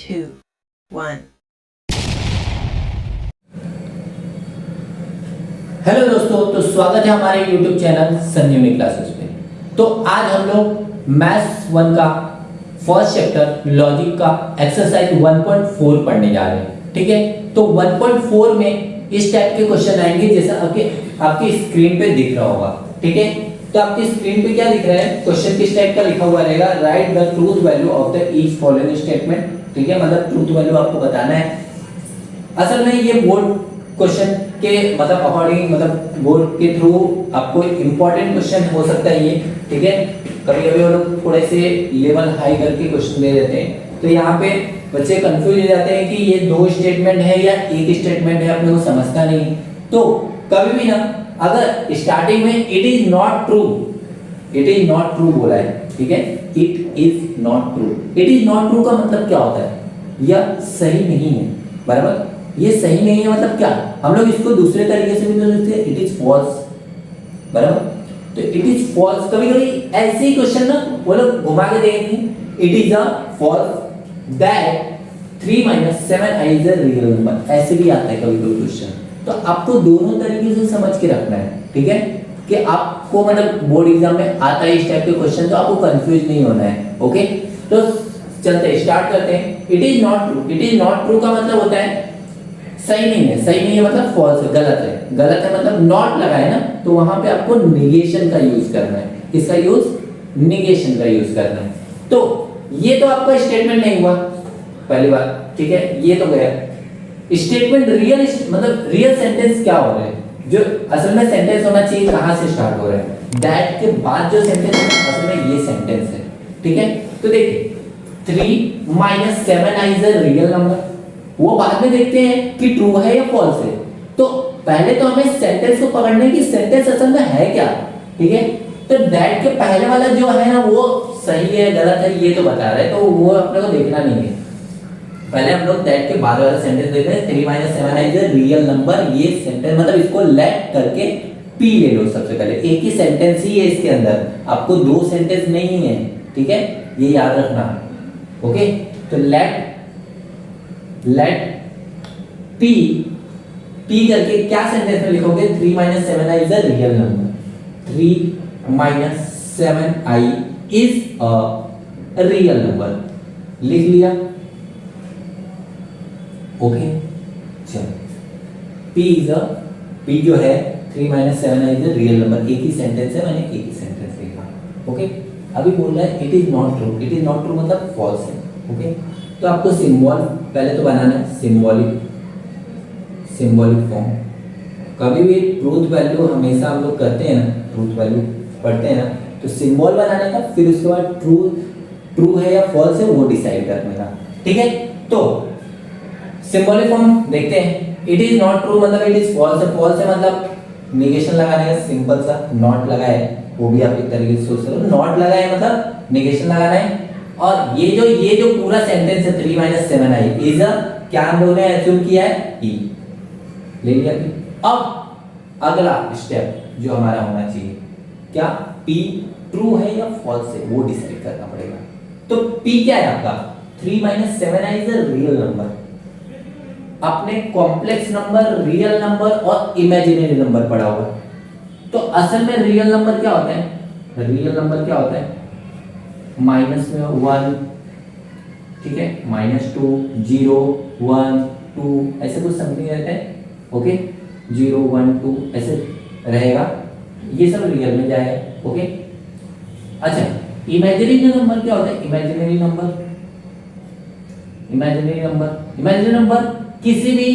2, 1. Hello दोस्तों, तो स्वागत है हमारे YouTube चैनल संजीवनी क्लासेस पे। तो आज हम लोग मैथ्स 1 का फर्स्ट चैप्टर लॉजिक का एक्सरसाइज 1.4 पढ़ने जा रहे हैं। ठीक है, तो 1.4 में इस टाइप के क्वेश्चन आएंगे जैसा आपकी स्क्रीन पे दिख रहा होगा। ठीक है, तो आपकी स्क्रीन पे क्या दिख रहा है, क्वेश्चन किस टाइप का लिखा हुआ रहेगा, right the truth value of the each following statement. ठीक है, मतलब ट्रूथ वैल्यू आपको बताना है। असल में ये बोर्ड क्वेश्चन के मतलब अकॉर्डिंग, मतलब बोर्ड के थ्रू आपको इंपॉर्टेंट क्वेश्चन हो सकता है ये। ठीक है, कभी कभी वो लोग थोड़े से लेवल हाई करके क्वेश्चन दे देते हैं, तो यहाँ पे बच्चे कंफ्यूज हो जाते हैं कि ये दो स्टेटमेंट है या एक स्टेटमेंट है, अपने को समझता नहीं। तो कभी भी ना, अगर स्टार्टिंग में it is not true, it is not true बोला है, ठीक है, it is not true. It is not true का मतलब क्या होता है, यह सही नहीं है। बराबर, ये सही नहीं है मतलब क्या, हम लोग इसको दूसरे तरीके से भी तो लिखते हैं, इट इज फॉल्स। बराबर, तो इट इज फॉल्स कभी कभी ऐसे ही क्वेश्चन ना वो लोग घुमा के देंगे, it is a false that 3 - 7i is a real number, ऐसे भी आता है कभी कभी क्वेश्चन। तो आपको दोनों तरीके से समझ के रखना है। ठीक है, कि आपको मतलब बोर्ड एग्जाम में आता है इस टाइप के क्वेश्चन, तो आपको कंफ्यूज नहीं होना है। ओके, तो चलते स्टार्ट करते हैं। It is not true, it is not true का मतलब होता है सही नहीं है, सही नहीं है मतलब फॉल्स है, गलत है। गलत है मतलब नॉट लगा है ना, तो वहां पे आपको निगेशन का यूज करना है। किसका यूज, निगेशन का यूज करना है। तो ये तो आपका स्टेटमेंट नहीं हुआ, पहली बात। ठीक है, ये तो गया स्टेटमेंट। रियल मतलब रियल सेंटेंस क्या हो रहा है, जो असल में सेंटेंस होना चाहिए कहां से स्टार्ट हो रहा है, दैट के बाद जो सेंटेंस है असल में ये सेंटेंस है। ठीक है, तो देखिए 3 - 7i is a real number, वो बाद में देखते हैं कि ट्रू है या फॉल्स है। तो पहले तो हमें सेंटेंस को पकड़ने की, सेंटेंस असल में है क्या। ठीक है, तो दैट के पहले वाला जो है ना वो सही है गलत है ये तो बता रहा है, तो वो अपने को देखना नहीं है। पहले हम लोग दैट के बाद वाला सेंटेंस देख रहे हैं, 3 - 7i is a real number. ये सेंटेंस मतलब इसको लेट करके पी ले लो। सबसे पहले एक ही सेंटेंस ही है इसके अंदर, आपको दो सेंटेंस नहीं है। ठीक है, ये याद रखना। ओके, तो लेट पी करके क्या सेंटेंस में लिखोगे, 3 - 7i is a real number. 3 - 7i is a real number, लिख लिया। ओके, चलो पी जो है 3 - 7i is a real number, एक ही सेंटेंस है, मैंने एक ही सेंटेंस लिखा। ओके, अभी बोल रहा है it is not true, it is not true मतलब फॉल्स है। ओके, तो आपको सिंबल पहले तो बनाना है, सिंबॉलिक फॉर्म। कभी भी ट्रूथ वैल्यू हमेशा हम लोग करते हैं ना, ट्रूथ वैल्यू पढ़ते हैं ना, तो सिंबल बनाने का, फिर उसके बाद ट्रू है या फॉल्स है वो डिसाइड करने का। ठीक है, तो सिंबॉलिक फॉर्म देखते हैं। इट इज नॉट ट्रू मतलब इट इज फॉल्स है, फॉल्स है मतलब नेगेशन लगाने का, सिंपल सा। नॉट लगा है वो भी आप एक तरीके से सोच सकते हो, नॉट लगा है मतलब नेगेशन लगाना है। और ये जो पूरा सेंटेंस है 3 - 7i इज अ, क्या हम लोगों ने एज्यूम किया है, ई ले लिया। अब अगला स्टेप जो हमारा होना चाहिए, क्या पी ट्रू है या फॉल्स है वो डिसाइड करना पड़ेगा। तो पी क्या है आपका, 3 - 7i is a real number. आपने कॉम्प्लेक्स नंबर, रियल नंबर और इमेजिनरी नंबर पढ़ा होगा। तो असल में रियल नंबर क्या होता है, रियल नंबर क्या होता है, माइनस में 1, ठीक है, -2, 0, 1, 2 ऐसे कुछ समथिंग रहता है। ओके, 0, 1, 2 ऐसे रहेगा, ये सब रियल में जाएगा। ओके, अच्छा इमेजिनरी नंबर क्या होता है, इमेजिनरी नंबर किसी भी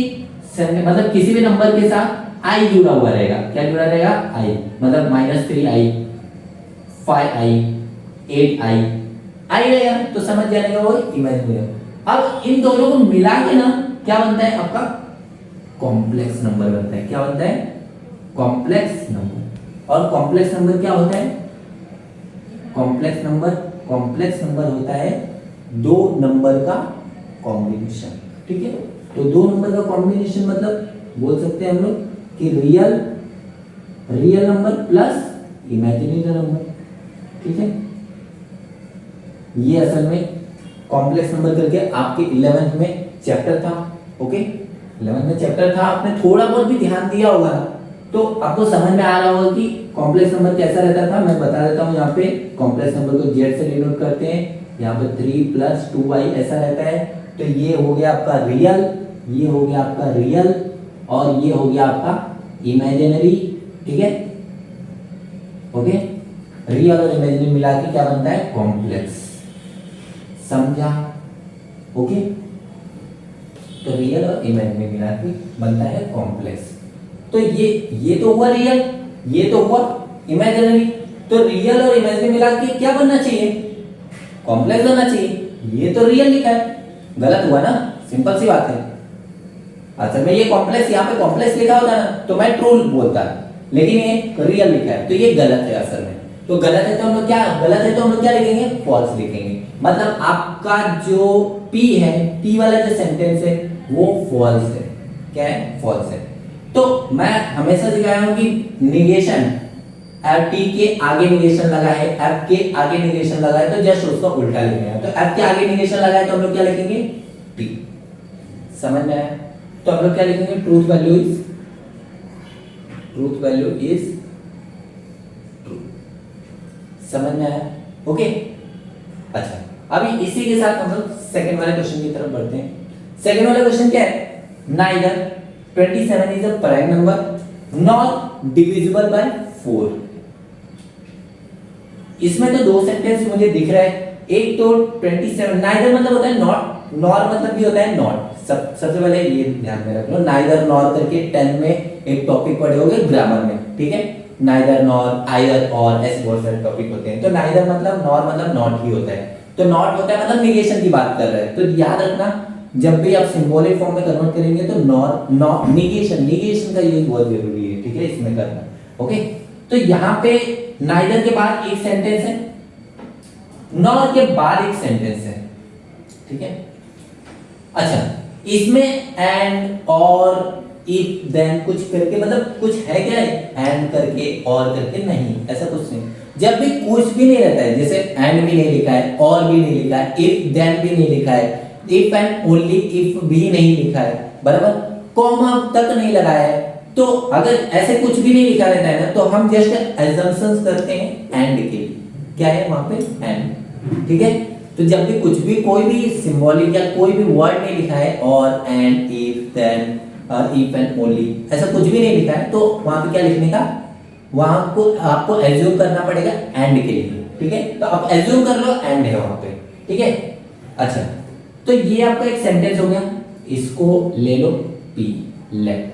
मतलब किसी भी नंबर के साथ i जुड़ा हुआ रहेगा। क्या जुड़ा रहेगा, i, मतलब -3i, 5i, 8i, i रहेगा, तो समझ जाएगा वो इमेजिनरी। अब इन दोनों को मिला के ना क्या बनता है आपका, कॉम्प्लेक्स नंबर बनता है। क्या बनता है, कॉम्प्लेक्स नंबर। और कॉम्प्लेक्स नंबर क्या होता है, कॉम्प्लेक्स नंबर होता है दो नंबर का कॉम्बिनेशन। ठीक है, तो दो नंबर का कॉम्बिनेशन मतलब बोल सकते हैं हम लोग कि real number plus imaginary number. ठीक है, ये असल में कॉम्प्लेक्स नंबर करके आपके 11th में चैप्टर था। ओके, 11th में चैप्टर था, आपने थोड़ा बहुत भी ध्यान दिया होगा ना, तो आपको समझ में आ रहा होगा कि कॉम्प्लेक्स नंबर कैसा रहता था। मैं बता देता हूँ, यहाँ पे कॉम्प्लेक्स नंबर को जेड से डिनोट करते हैं, यहाँ पे 3 + 2y ऐसा रहता है। तो ये हो गया आपका रियल, ये हो गया आपका रियल, और ये हो गया आपका इमेजिनरी। ठीक है, ओके, रियल और इमेजिनरी मिला के क्या बनता है, कॉम्प्लेक्स। समझा? ओके, तो रियल और इमेजिनरी मिला के बनता है कॉम्प्लेक्स। तो ये तो हुआ रियल, ये तो हुआ इमेजिनरी। तो रियल और इमेजिनरी मिला के क्या बनना चाहिए, कॉम्प्लेक्स बनना चाहिए। ये तो रियल लिखा है, गलत हुआ ना, सिंपल सी बात है। असल में ये कॉम्प्लेक्स, यहाँ पे कॉम्प्लेक्स लिखा होता ना तो मैं ट्रू बोलता, लेकिन ये रियल लिखा है तो ये गलत है असल में। तो गलत है तो हम लोग क्या, गलत है तो हम लोग क्या लिखेंगे, फॉल्स लिखेंगे। मतलब आपका जो P है, P वाला जो सेंटेंस है वो फॉल्स है। क्या है, फॉल्स है। तो मैं हमेशा सिखाया हूं कि निगेशन, F T के आगे निगेशन लगा है, F के आगे निगेशन लगा है तो जस्ट उसका उल्टा लिखना है। तो F के आगे निगेशन लगा है तो हम लोग क्या लिखेंगे, T। समझ में आया? तो हम लोग क्या लिखेंगे, ट्रूथ वैल्यू इज ट्रू। समझ में आया? ओके, अच्छा, अभी इसी के साथ हम लोग सेकंड वाले क्वेश्चन की तरफ बढ़ते हैं। सेकंड वाला क्वेश्चन क्या है, neither 27 is a prime number not divisible by 4। इसमें तो दो सेंटेंस मुझे दिख रहा है। एक तो 27, नाइदर मतलब होता है नॉट, नॉर मतलब भी होता है नॉट। सबसे पहले ये ध्यान में रख लो, नाइदर नॉर करके 10 में एक टॉपिक पढ़े होगे ग्रामर में, ठीक है। नाइदर नॉर, आइदर और, ऐसे बहुत सारे टॉपिक होते हैं। तो नाइदर मतलब, नॉर मतलब नॉट ही होता है। तो नॉट होता है मतलब निगेशन की बात कर रहे हैं। तो याद रखना, जब भी आप सिंबॉलिक फॉर्म में कन्वर्ट करेंगे तो नॉर निगेशन का यूज बहुत जरूरी है, ठीक है, इसमें करना। ओके, तो यहाँ पे नाइदर के बाद एक सेंटेंस है, नॉर के बाद एक सेंटेंस है, ठीक है। अच्छा, इसमें एंड और इफ देन कुछ करके, मतलब कुछ है क्या, एंड करके और करके नहीं, ऐसा कुछ नहीं। जब भी कुछ भी नहीं रहता है, जैसे एंड भी नहीं लिखा है, और भी नहीं लिखा है, इफ देन भी नहीं लिखा है, इफ एंड ओनली इफ भी नहीं लिखा है, बराबर, कॉमा तक नहीं लगाया है, तो अगर ऐसे कुछ भी नहीं लिखा रहता है ना, तो हम जस्ट एजम्पशंस करते हैं एंड के लिए। क्या है वहां पे, एंड, ठीक है। तो जब भी कुछ भी, कोई भी सिंबॉलिक या कोई भी वर्ड नहीं लिखा है, और, and, if, then, if and only, ऐसा कुछ भी नहीं लिखा है, तो वहां पे क्या लिखने का, वहां को आपको एज्यूम करना पड़ेगा एंड के लिए, ठीक है। तो आप एज्यूम कर लो एंड है वहां पे, ठीक है। अच्छा, तो ये आपका एक सेंटेंस हो गया, इसको ले लो P, लेट।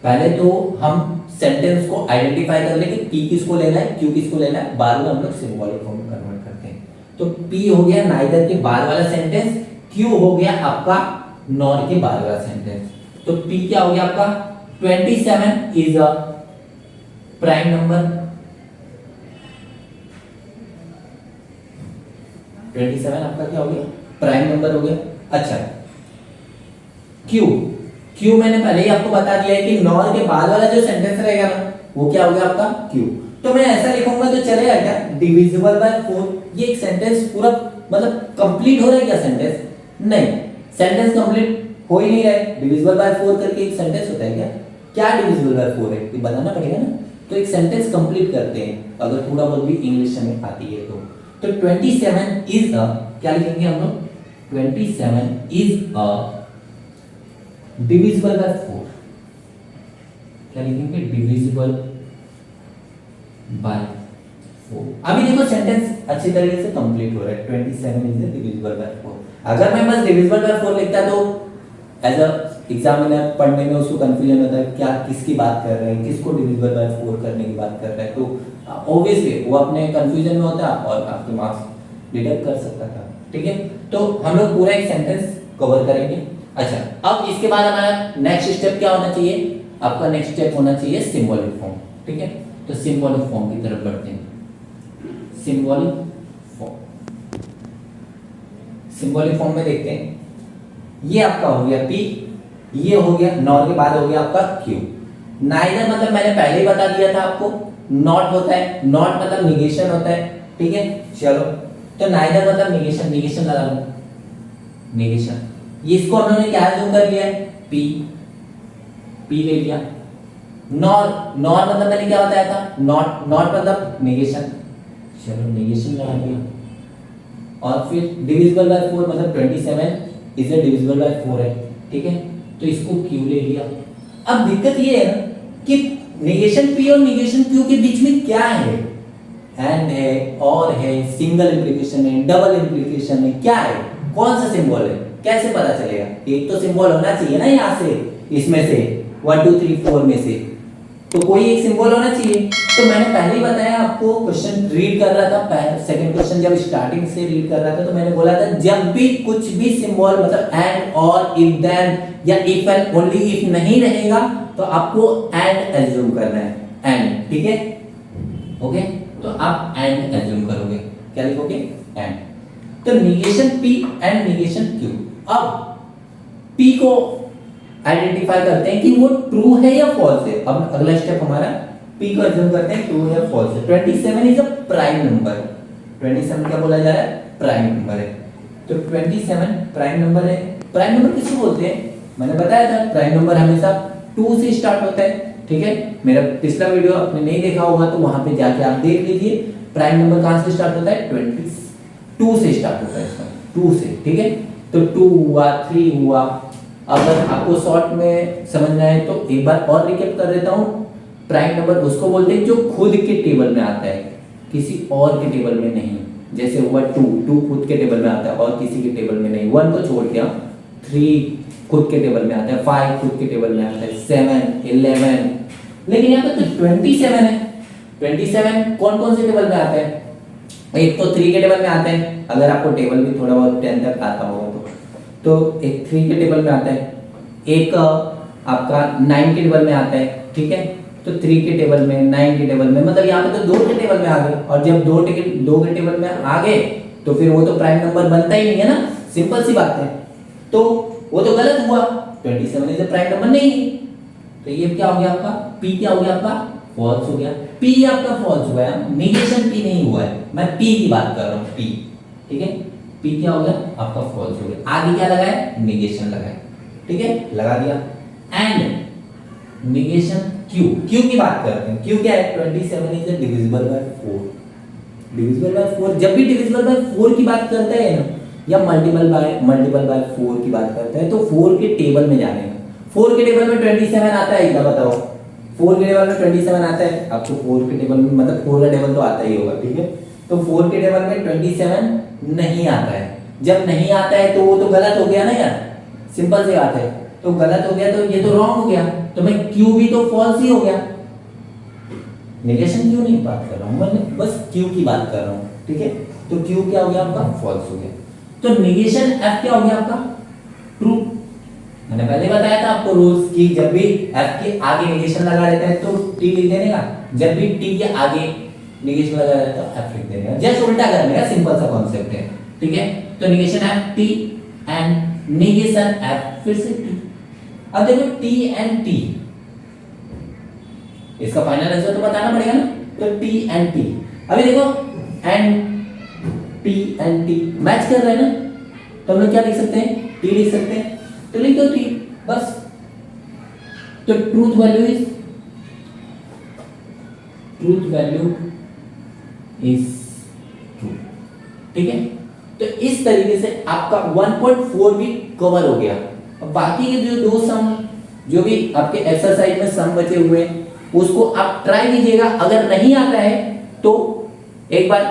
पहले तो हम सेंटेंस को आइडेंटिफाई कर लेंगे, P किसको लेना है, Q किसको लेना है, बाद में हम लोग सिंबॉलिक फॉर्म में कन्वर्ट करते हैं। तो P हो गया नाइदर के बाद वाला सेंटेंस, Q हो गया आपका नॉर के बाद वाला सेंटेंस। तो P क्या हो गया आपका, 27 इज अ प्राइम नंबर, 27 आपका क्या हो गया, प्राइम नंबर हो गया। अच्छा, Q मैंने पहले ही आपको बता दिया है कि नॉर के बाद वाला जो सेंटेंस रहेगा ना, वो क्या हो गया आपका Q। तो मैं ऐसा लिखूंगा तो चलेगा क्या, डिविजिबल बाय 4। ये एक सेंटेंस पूरा मतलब कंप्लीट हो रहा है क्या सेंटेंस, नहीं, सेंटेंस कंप्लीट हो ही नहीं रहा है। डिविजिबल बाय 4 करके एक सेंटेंस होता है क्या डिविजिबल बाय 4 है, ये बताना पड़ेगा ना। तो एक सेंटेंस कंप्लीट करते हैं, अगर थोड़ा बहुत भी इंग्लिश में आती है तो 27 इज अ, क्या लिखेंगे हम लोग, 27 इज अ डिविजिबल बाय 4। क्या लिखेंगे, डिविजिबल बाय 4। अभी देखो सेंटेंस अच्छी तरीके से कंप्लीट हो रहा है, 27 इज डिविजिबल बाय 4। अगर मैं बस डिविजिबल बाय 4 लिखता तो एज अ एग्जामिनर पढ़ने में उसको कंफ्यूजन होता है, क्या किसकी बात कर रहे हैं, किसको डिविजिबल बाय 4 करने की बात कर रहे हैं। तो ऑब्वियसली वो अपने कंफ्यूजन में होता और आपके मार्क्स डिडक्ट कर सकता था, ठीक है। तो हम लोग पूरा एक सेंटेंस कवर करेंगे। अच्छा, अब इसके बाद हमारा नेक्स्ट स्टेप क्या होना चाहिए, आपका नेक्स्ट स्टेप होना चाहिए सिंबॉलिक फॉर्म, ठीक है। तो सिंबॉलिक फॉर्म की तरफ बढ़ते हैं। सिंबॉलिक फॉर्म में देखते हैं, ये आपका हो गया P, ये हो गया नॉर के बाद हो गया आपका Q। नाइदर मतलब मैंने पहले ही बता दिया था आपको, नॉट होता है, नॉट मतलब निगेशन होता है, ठीक है। चलो तो नाइदर मतलब नेगेशन, नेगेशन लगा लो, नेगेशन। ये इसको हम लोगों ने क्या जूम कर लिया है, पी, पी ले लिया। नॉर, नॉर मतलब मैंने क्या बताया था, नॉट, नॉट मतलब नेगेशन, चलो नेगेशन लगा दिया। और फिर डिविजिबल बाय 4 मतलब 27 इज डिविजिबल बाय 4 है, ठीक है, तो इसको क्यू ले लिया। अब दिक्कत ये है ना कि नेगेशन पी और नेगेशन क्यू के बीच में क्या है, एंड है, और है, सिंगल इंप्लीकेशन है, डबल इंप्लीकेशन है, क्या है, कौन सा सिंबल है, कैसे पता चलेगा? एक तो सिंबल होना चाहिए ना यहाँ से, इसमें से 1 2 3 4 में से तो कोई एक सिंबल होना चाहिए। तो मैंने पहले ही बताया आपको, क्वेश्चन रीड कर रहा था, सेकंड क्वेश्चन जब स्टार्टिंग से रीड कर रहा था तो मैंने बोला था जब भी कुछ भी सिंबल मतलब एंड, और, इफ, देन या इफ एंड ओनली इफ नहीं रहेगा तो आपको एंड एज्यूम करना है, एंड, ठीक है, ओके। तो आप एंड एज्यूम करोगे, क्या लिखोगे, एंड। तो negation P and negation Q. अब पी को आइडेंटिफाई करते हैं कि वो ट्रू है या फॉल्स है। अब अगला स्टेप हमारा पी को एज्यूम करते हैं ट्रू है या फॉल्स है। 27 इज अ प्राइम नंबर, 27 क्या बोला जा रहा है, प्राइम नंबर है। तो 27 प्राइम नंबर है। प्राइम नंबर किसको बोलते हैं, मैंने बताया था प्राइम नंबर हमेशा 2 से स्टार्ट होता है, ठीक है। मेरा पिछला वीडियो आपने नहीं देखा होगा तो वहां पे जाके आप देख लीजिए। प्राइम नंबर कहां से स्टार्ट होता है, 22 से स्टार्ट होता है इसका, 2 से, ठीक है। तो 2 हुआ, 3 हुआ। अगर आपको शॉर्ट में समझना है तो एक बार और रिकैप कर देता हूँ। प्राइम नंबर उसको बोलते हैं जो खुद के टेबल में आता है, किसी और के टेबल में नहीं। जैसे हुआ 2 खुद के टेबल में आता है और किसी के टेबल में नहीं। 1 को छोड़ के 3 खुद के टेबल में आता है, 5 खुद के टेबल में आता है, 7 11। लेकिन यहाँ पे तो 27 है। 27 कौन कौन से टेबल में आता है, एक तो 3 के टेबल में आता है, अगर आपको टेबल भी थोड़ा बहुत 10 तक आता होगा तो एक 3 के टेबल में आता है, एक आपका 9 के टेबल में आता है, ठीक है। तो 3 के टेबल में, 9 के टेबल में, मतलब यहाँ पे तो 2 के टेबल में आ गए। और जब 2 के टेबल में आ गए तो फिर वो तो प्राइम नंबर बनता ही नहीं है ना, सिंपल सी बात है। तो वो तो गलत हुआ, 27 इज प्राइम नंबर नहीं। तो ये क्या हो गया आपका, पी क्या हो गया आपका, फॉल्स हो गया। पी आपका फॉल्स हुआ है, नेगेशन पी नहीं हुआ है, मैं पी की बात कर रहा हूँ, पी, ठीक है। पी क्या हो गया आपका, फॉल्स हो गया। आगे क्या लगा है, नेगेशन लगा है, ठीक है, लगा दिया। एंड नेगेशन क्यू, क्यू की बात करते हैं। क्यू क्या है, 27 is divisible by 4, divisible by 4। जब भी डिविजिबल बाय 4 की बात करते हैं ना, या मल्टीपल बाय 4 की बात करते हैं तो 4 के टेबल में जाने का। 4 के टेबल में 27 आता है, क्या बताओ, 4 के टेबल में 27 आता है आपको। 4 के टेबल में मतलब 4 का टेबल तो आता ही होगा, ठीक है। तो 4 के टेबल में 27 नहीं आता है। जब नहीं आता है तो वो तो गलत हो गया ना यार, सिंपल सी बात है। तो गलत हो गया तो ये तो रॉन्ग हो गया, तो मैं क्यू भी तो फॉल्स ही हो गया। नेगेशन क्यू नहीं बात कर रहा हूँ, मैं बस क्यू की बात कर रहा हूँ, ठीक है। तो क्यू क्या हो गया आपका, फॉल्स हो गया। तो नेगेशन एफ क्या हो गया आपका, ट्रू। मैंने पहले बताया था आपको रूल्स की, जब भी एफ के आगे नेगेशन लगा रहता है तो टी लिख देने का, जब भी टी के आगे नेगेशन लगा रहता है तो एफ लिख देने का। जस्ट उल्टा करने का, सिंपल सा कॉन्सेप्ट है, ठीक है। तो negation F T and negation F फिर से टी। अब देखो टी एंड टी, इसका फाइनल आंसर तो बताना पड़ेगा ना। तो टी एंड टी, अभी देखो and T and T match कर रहे हैं ना, तो हम लोग क्या लिख सकते हैं, टी लिख सकते हैं। तो लिख दो टी बस। तो ट्रूथ वैल्यू इज ट्रू, ठीक है। तो इस तरीके से आपका 1.4 भी कवर हो गया। अब बाकी के जो 2 सम जो भी आपके एक्सरसाइज में सम बचे हुए हैं उसको आप ट्राई कीजिएगा। अगर नहीं आता है तो एक बार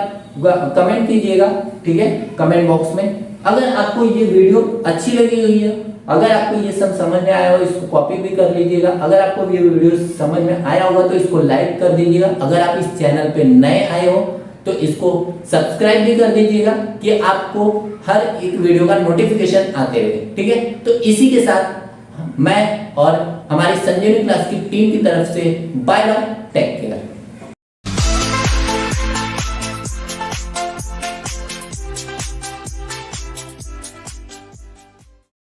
कमेंट कीजिएगा, ठीक है, कमेंट बॉक्स में। अगर आपको ये वीडियो अच्छी लगी हुई है, अगर आपको ये सब समझ में आया हो, इसको कॉपी भी कर लीजिएगा। अगर आपको ये वीडियो समझ में आया होगा तो इसको लाइक कर दीजिएगा। अगर आप इस चैनल पे नए आए हो तो इसको सब्सक्राइब भी कर दीजिएगा कि आपको हर एक वीडियो का नोटिफिकेशन आते रहे, ठीक है। तो इसी के साथ मैं और हमारी संजीवनी क्लास की टीम की तरफ से बाय बाय, टेक केयर।